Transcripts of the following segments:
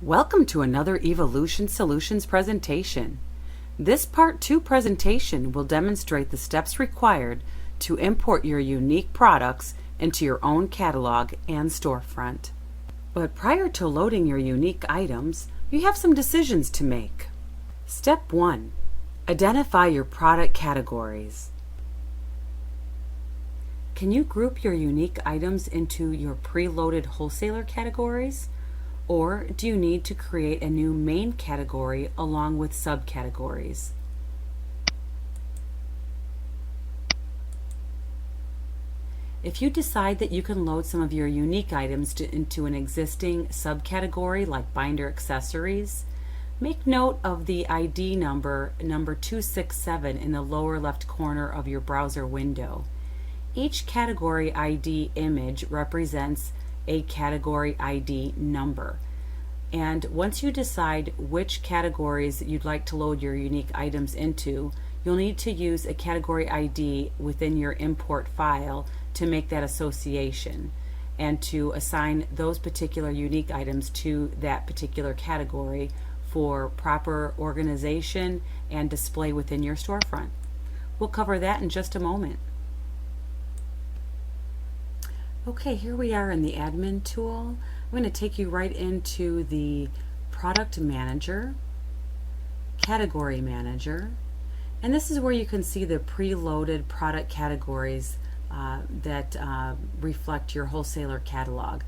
Welcome to another Evolution Solutions presentation. This Part 2 presentation will demonstrate the steps required to import your unique products into your own catalog and storefront. But prior to loading your unique items, you have some decisions to make. Step 1. Identify your product categories. Can you group your unique items into your preloaded wholesaler categories? Or do you need to create a new main category along with subcategories? If you decide that you can load some of your unique items into an existing subcategory like binder accessories, make note of the ID number 267 in the lower left corner of your browser window. Each category ID image represents a category ID number. And once you decide which categories you'd like to load your unique items into, you'll need to use a category ID within your import file to make that association and to assign those particular unique items to that particular category for proper organization and display within your storefront. We'll cover that in just a moment. Okay, here we are in the admin tool. I'm going to take you right into the product manager, category manager, and this is where you can see the preloaded product categories that reflect your wholesaler catalog.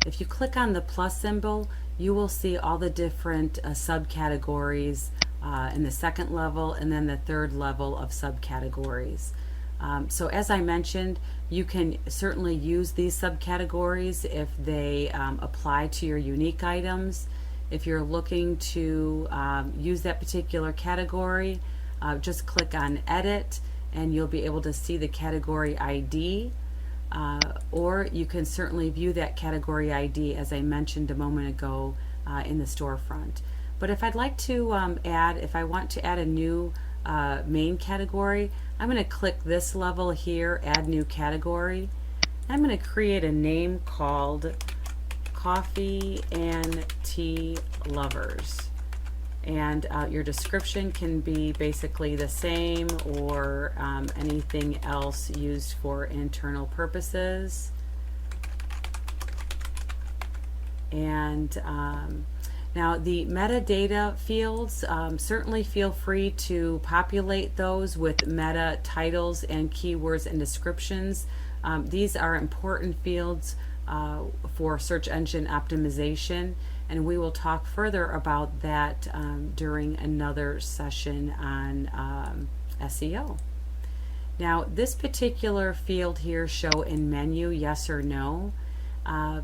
If you click on the plus symbol, you will see all the different subcategories in the second level and then the third level of subcategories. So as I mentioned, you can certainly use these subcategories if they apply to your unique items. If you're looking to use that particular category, just click on Edit and you'll be able to see the category ID. Or you can certainly view that category ID as I mentioned a moment ago in the storefront. But if I'd like to if I want to add a new main category, I'm going to click this level here, Add New Category. I'm going to create a name called Coffee and Tea Lovers. And your description can be basically the same or anything else used for internal purposes. And now the metadata fields, certainly feel free to populate those with meta titles and keywords and descriptions. These are important fields for search engine optimization, and we will talk further about that during another session on SEO. Now this particular field here, show in menu, yes or no.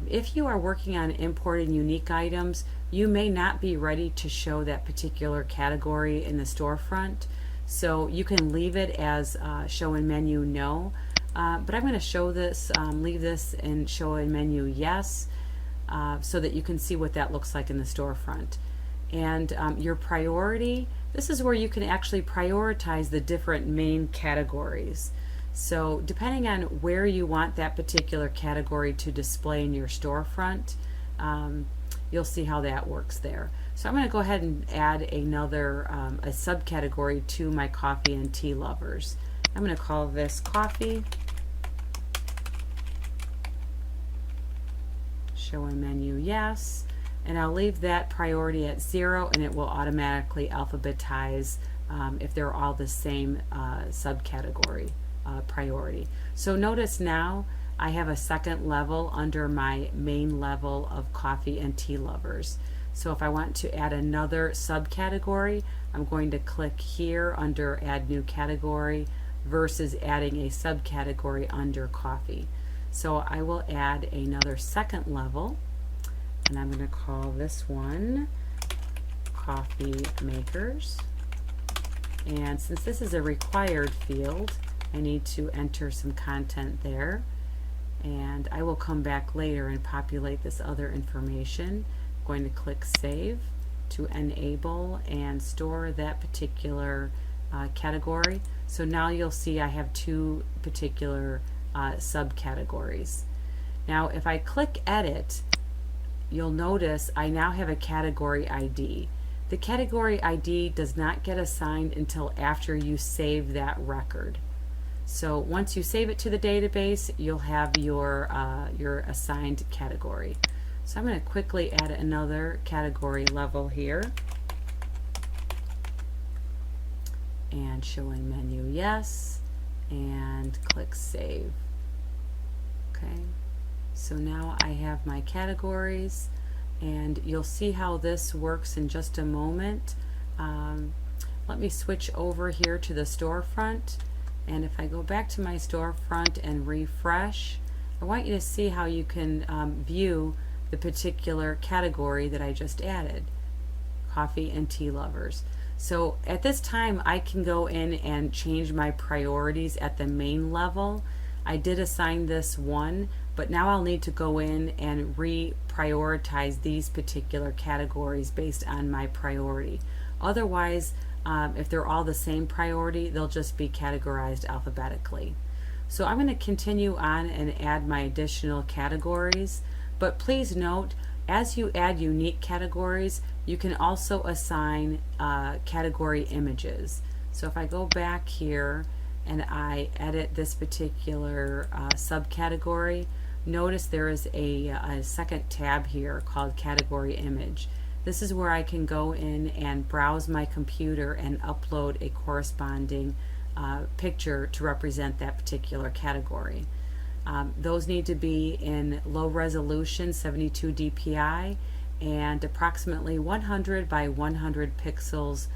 If you are working on importing unique items, you may not be ready to show that particular category in the storefront, so you can leave it as show in menu no, but I'm going to show this, leave this and show in menu yes, so that you can see what that looks like in the storefront. And your priority, this is where you can actually prioritize the different main categories. So depending on where you want that particular category to display in your storefront, you'll see how that works there. So I'm going to go ahead and add another a subcategory to my coffee and tea lovers. I'm going to call this coffee. Show in menu yes, and I'll leave that priority at 0, and it will automatically alphabetize if they're all the same subcategory priority. So notice now I have a second level under my main level of coffee and tea lovers. So if I want to add another subcategory, I'm going to click here under Add New Category versus adding a subcategory under coffee. So I will add another second level, and I'm going to call this one Coffee Makers. And since this is a required field, I need to enter some content there, and I will come back later and populate this other information. I'm going to click Save to enable and store that particular category. So now you'll see I have two particular subcategories. Now if I click Edit, you'll notice I now have a category ID. The category ID does not get assigned until after you save that record. So once you save it to the database, you'll have your assigned category. So I'm going to quickly add another category level here. And showing menu, yes, and click save. Okay, so now I have my categories, and you'll see how this works in just a moment. Let me switch over here to the storefront, and if I go back to my storefront and refresh, I want you to see how you can view the particular category that I just added, coffee and tea lovers. So at this time I can go in and change my priorities at the main level. I did assign this one, but now I'll need to go in and reprioritize these particular categories based on my priority. Otherwise, if they're all the same priority, they'll just be categorized alphabetically. So I'm going to continue on and add my additional categories, but please note, as you add unique categories, you can also assign category images. So if I go back here and I edit this particular subcategory, notice there is a second tab here called category image. This is where I can go in and browse my computer and upload a corresponding picture to represent that particular category. Those need to be in low resolution 72 dpi and approximately 100 by 100 pixels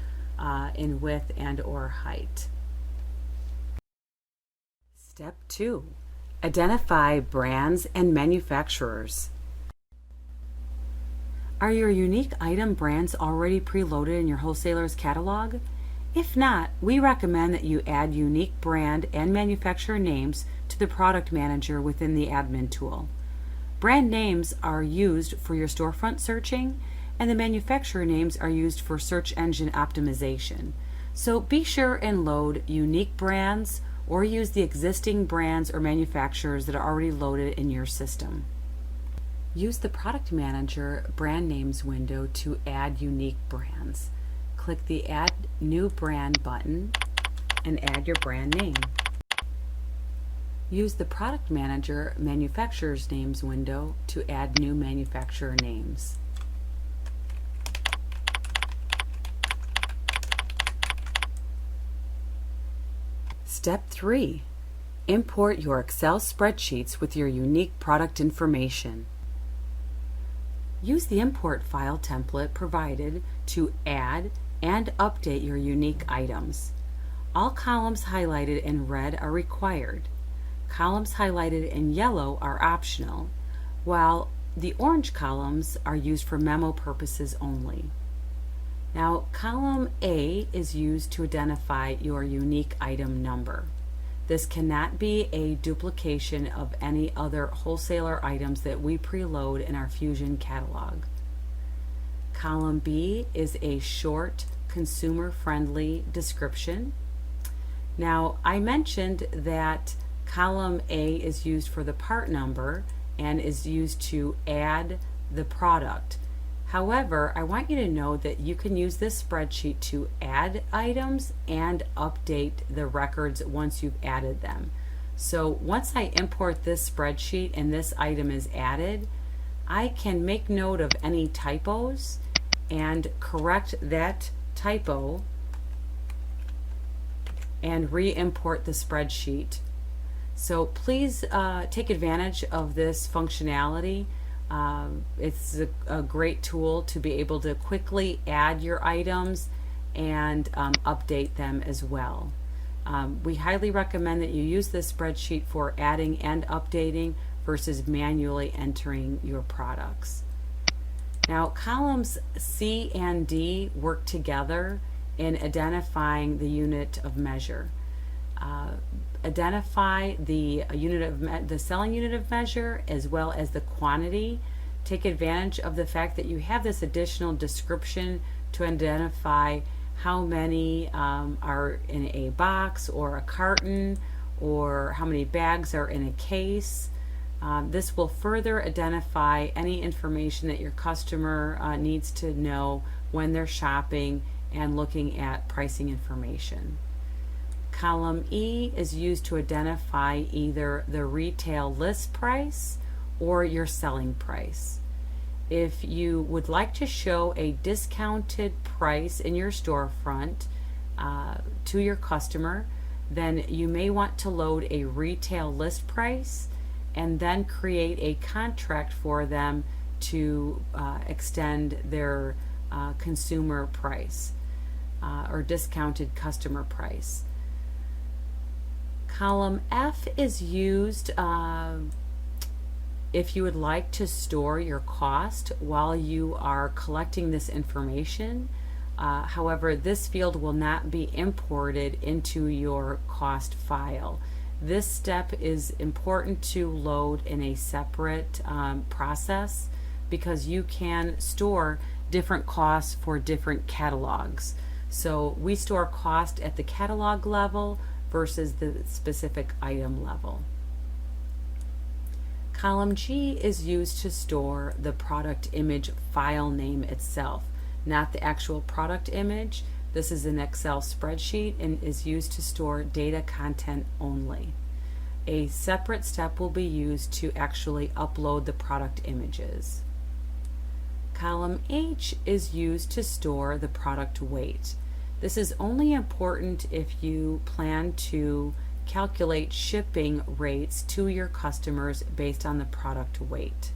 in width and or height. Step 2. Identify brands and manufacturers. Are your unique item brands already preloaded in your wholesaler's catalog? If not, we recommend that you add unique brand and manufacturer names to the product manager within the admin tool. Brand names are used for your storefront searching, and the manufacturer names are used for search engine optimization. So be sure and load unique brands or use the existing brands or manufacturers that are already loaded in your system. Use the Product Manager Brand Names window to add unique brands. Click the Add New Brand button and add your brand name. Use the Product Manager Manufacturer's Names window to add new manufacturer names. Step 3. Import your Excel spreadsheets with your unique product information. Use the import file template provided to add and update your unique items. All columns highlighted in red are required. Columns highlighted in yellow are optional, while the orange columns are used for memo purposes only. Now, column A is used to identify your unique item number. This cannot be a duplication of any other wholesaler items that we preload in our Fusion catalog. Column B is a short, consumer-friendly description. Now, I mentioned that column A is used for the part number and is used to add the product. However, I want you to know that you can use this spreadsheet to add items and update the records once you've added them. So once I import this spreadsheet and this item is added, I can make note of any typos and correct that typo and re-import the spreadsheet. So please take advantage of this functionality. It's a great tool to be able to quickly add your items and update them as well. We highly recommend that you use this spreadsheet for adding and updating versus manually entering your products. Now, columns C and D work together in identifying the unit of measure. Identify the selling unit of measure as well as the quantity. Take advantage of the fact that you have this additional description to identify how many are in a box or a carton, or how many bags are in a case. This will further identify any information that your customer needs to know when they're shopping and looking at pricing information. Column E is used to identify either the retail list price or your selling price. If you would like to show a discounted price in your storefront to your customer, then you may want to load a retail list price and then create a contract for them to extend their consumer price or discounted customer price. Column F is used if you would like to store your cost while you are collecting this information. However, this field will not be imported into your cost file. This step is important to load in a separate process because you can store different costs for different catalogs. So we store cost at the catalog level versus the specific item level. Column G is used to store the product image file name itself, not the actual product image. This is an Excel spreadsheet and is used to store data content only. A separate step will be used to actually upload the product images. Column H is used to store the product weight. This is only important if you plan to calculate shipping rates to your customers based on the product weight.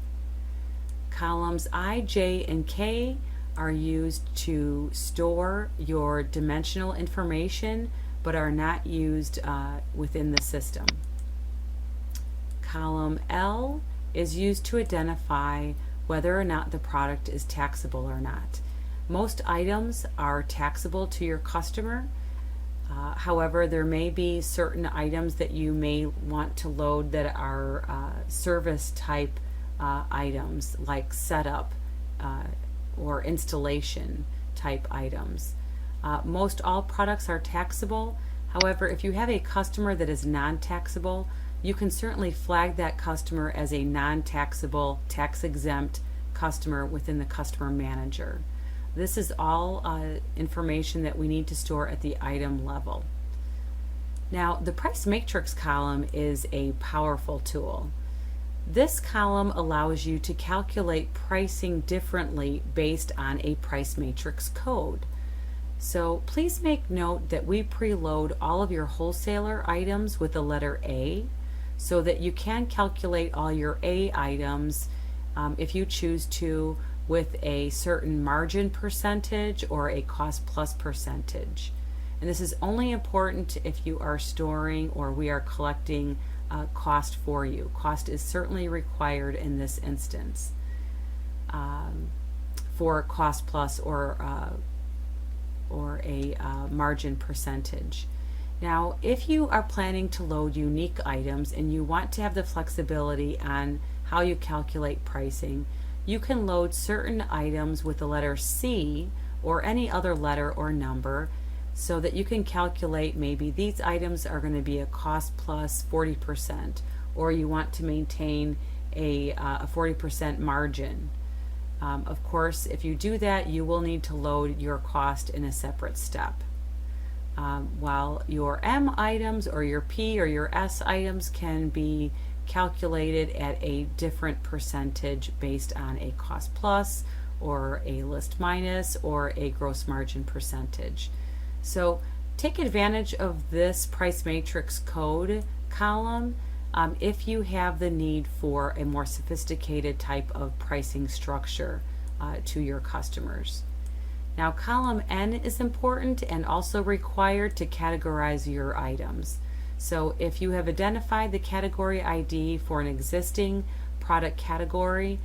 Columns I, J, and K are used to store your dimensional information but are not used within the system. Column L is used to identify whether or not the product is taxable or not. Most items are taxable to your customer. However, there may be certain items that you may want to load that are service type items, like setup or installation type items. Most all products are taxable. However, if you have a customer that is non-taxable, you can certainly flag that customer as a non-taxable, tax-exempt customer within the customer manager. This is all information that we need to store at the item level. Now, the price matrix column is a powerful tool. This column allows you to calculate pricing differently based on a price matrix code. So please make note that we preload all of your wholesaler items with the letter A so that you can calculate all your A items if you choose to with a certain margin percentage or a cost plus percentage. And this is only important if you are storing or we are collecting cost for you. Cost is certainly required in this instance for cost plus or a margin percentage. Now, if you are planning to load unique items and you want to have the flexibility on how you calculate pricing, you can load certain items with the letter C or any other letter or number so that you can calculate maybe these items are going to be a cost plus 40%, or you want to maintain a 40% margin. Of course, if you do that, you will need to load your cost in a separate step. While your M items or your P or your S items can be calculated at a different percentage based on a cost plus or a list minus or a gross margin percentage. So take advantage of this price matrix code column if you have the need for a more sophisticated type of pricing structure to your customers. Now, column N is important and also required to categorize your items. So if you have identified the category ID for an existing product category,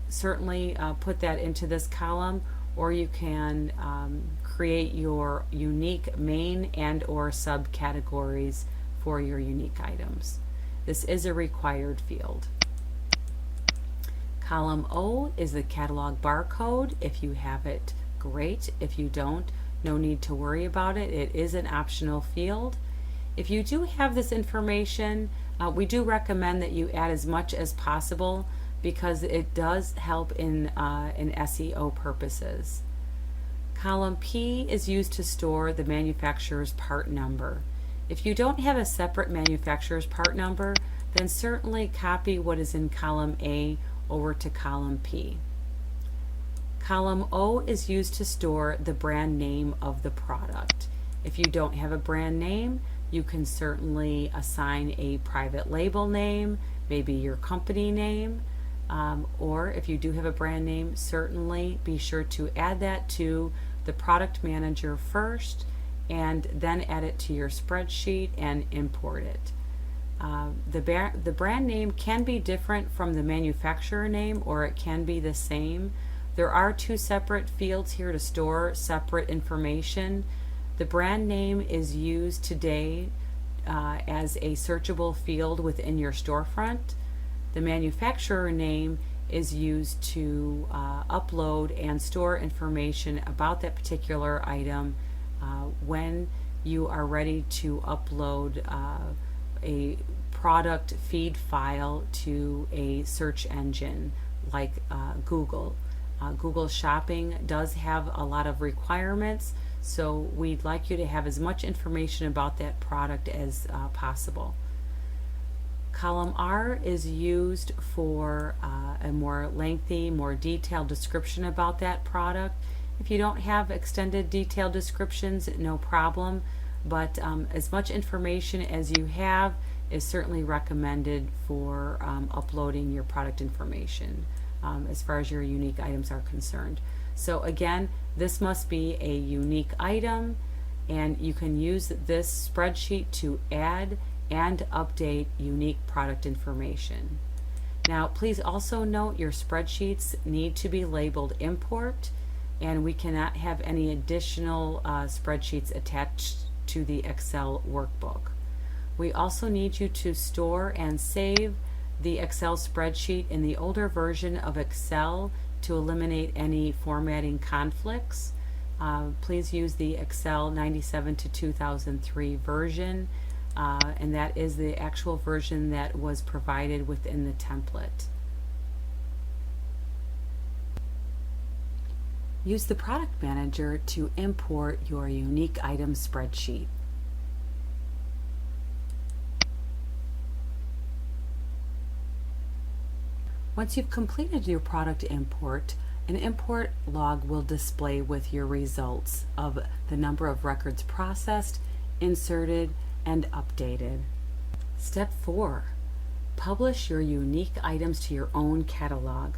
certainly put that into this column, or you can create your unique main and or subcategories for your unique items. This is a required field. Column O is the catalog barcode. If you have it, great. If you don't, no need to worry about it. It is an optional field. If you do have this information, We do recommend that you add as much as possible because it does help in SEO purposes. Column P is used to store the manufacturer's part number. If you don't have a separate manufacturer's part number, then certainly copy what is in column A over to column P. Column O is used to store the brand name of the product. If you don't have a brand name, you can certainly assign a private label name, maybe your company name, or if you do have a brand name, certainly be sure to add that to the product manager first and then add it to your spreadsheet and import it. The brand name can be different from the manufacturer name, or it can be the same. There are two separate fields here to store separate information. The brand name is used today as a searchable field within your storefront. The manufacturer name is used to upload and store information about that particular item when you are ready to upload a product feed file to a search engine like Google. Google Shopping does have a lot of requirements, so we'd like you to have as much information about that product as possible. Column R is used for a more lengthy, more detailed description about that product. If you don't have extended detailed descriptions, no problem, but as much information as you have is certainly recommended for uploading your product information as far as your unique items are concerned. So again, this must be a unique item, and you can use this spreadsheet to add and update unique product information. Now, please also note your spreadsheets need to be labeled import, and we cannot have any additional spreadsheets attached to the Excel workbook. We also need you to store and save the Excel spreadsheet in the older version of Excel to eliminate any formatting conflicts. Please use the Excel 97 to 2003 version, and that is the actual version that was provided within the template. Use the product manager to import your unique item spreadsheet. Once you've completed your product import, an import log will display with your results of the number of records processed, inserted, and updated. Step 4. Publish your unique items to your own catalog.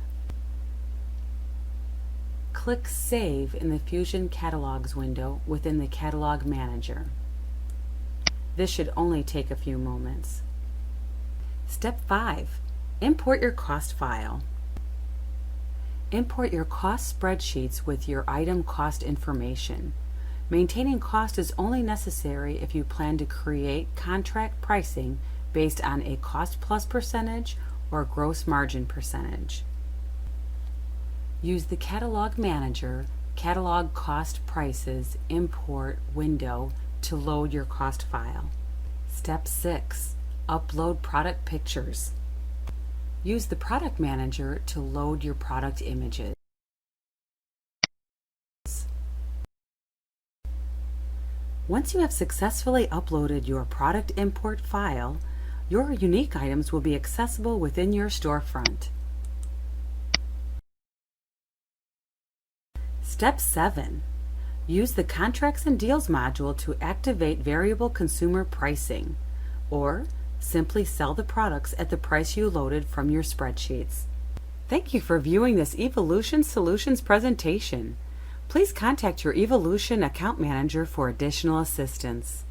Click Save in the Fusion Catalogs window within the Catalog Manager. This should only take a few moments. Step 5. Import your cost file. Import your cost spreadsheets with your item cost information. Maintaining cost is only necessary if you plan to create contract pricing based on a cost plus percentage or gross margin percentage. Use the Catalog Manager Catalog Cost Prices Import window to load your cost file. Step 6. Upload product pictures. Use the Product Manager to load your product images. Once you have successfully uploaded your product import file, your unique items will be accessible within your storefront. Step 7. Use the Contracts and Deals module to activate variable consumer pricing, or simply sell the products at the price you loaded from your spreadsheets. Thank you for viewing this Evolution Solutions presentation. Please contact your Evolution account manager for additional assistance.